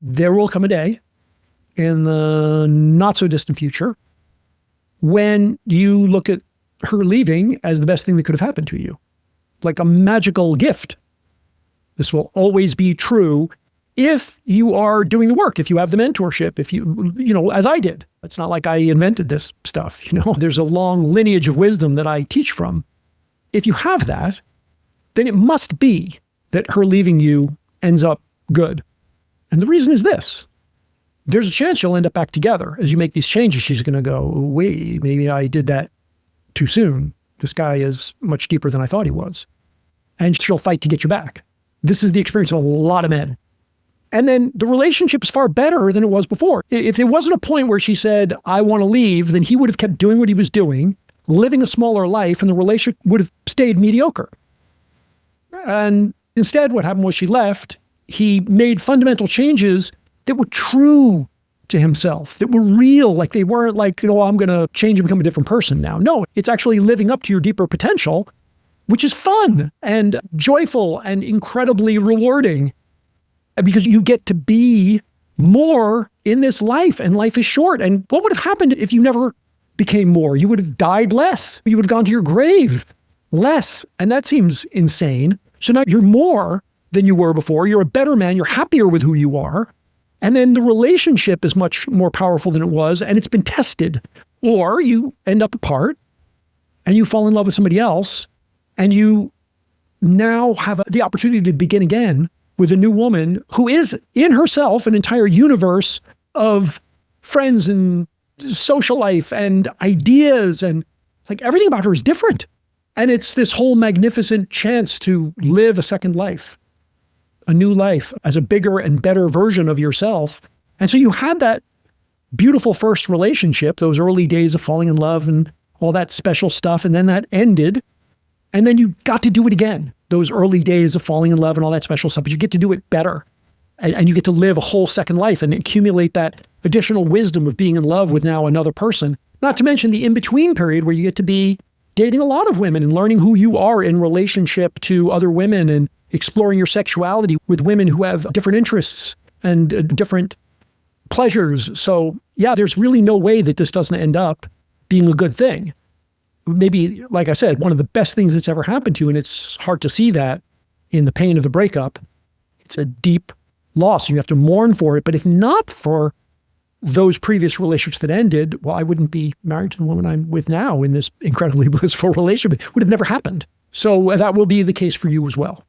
there will come a day in the not so distant future when you look at her leaving as the best thing that could have happened to you, like a magical gift. This will always be true if you are doing the work, if you have the mentorship, if you as I did. It's not like I invented this stuff, There's a long lineage of wisdom that I teach from. If you have that, then it must be that her leaving you ends up good. And the reason is this. There's a chance you'll end up back together. As you make these changes, she's going to go, wait, maybe I did that too soon. This guy is much deeper than I thought he was. And she'll fight to get you back. This is the experience of a lot of men. And then the relationship is far better than it was before. If there wasn't a point where she said, I want to leave, then he would have kept doing what he was doing, living a smaller life, and the relationship would have stayed mediocre. And instead, what happened was she left. He made fundamental changes that were true to himself, that were real. Like they weren't like, I'm going to change and become a different person now. No, it's actually living up to your deeper potential, which is fun and joyful and incredibly rewarding because you get to be more in this life, and life is short. And what would have happened if you never became more? You would have died less. You would have gone to your grave less. And that seems insane. So now you're more than you were before. You're a better man. You're happier with who you are. And then the relationship is much more powerful than it was, and it's been tested. Or you end up apart and you fall in love with somebody else, and you now have the opportunity to begin again with a new woman who is in herself an entire universe of friends and social life and ideas, and like everything about her is different. And it's this whole magnificent chance to live a second life, a new life as a bigger and better version of yourself. And so you had that beautiful first relationship, those early days of falling in love and all that special stuff. And then that ended. And then you got to do it again, those early days of falling in love and all that special stuff, but you get to do it better. And you get to live a whole second life and accumulate that additional wisdom of being in love with now another person. Not to mention the in-between period where you get to be dating a lot of women and learning who you are in relationship to other women and exploring your sexuality with women who have different interests and different pleasures. So yeah, there's really no way that this doesn't end up being a good thing. Maybe, like I said, one of the best things that's ever happened to you, and it's hard to see that in the pain of the breakup. It's a deep loss. You have to mourn for it. But if not for those previous relationships that ended, well, I wouldn't be married to the woman I'm with now in this incredibly blissful relationship. It would have never happened. So that will be the case for you as well.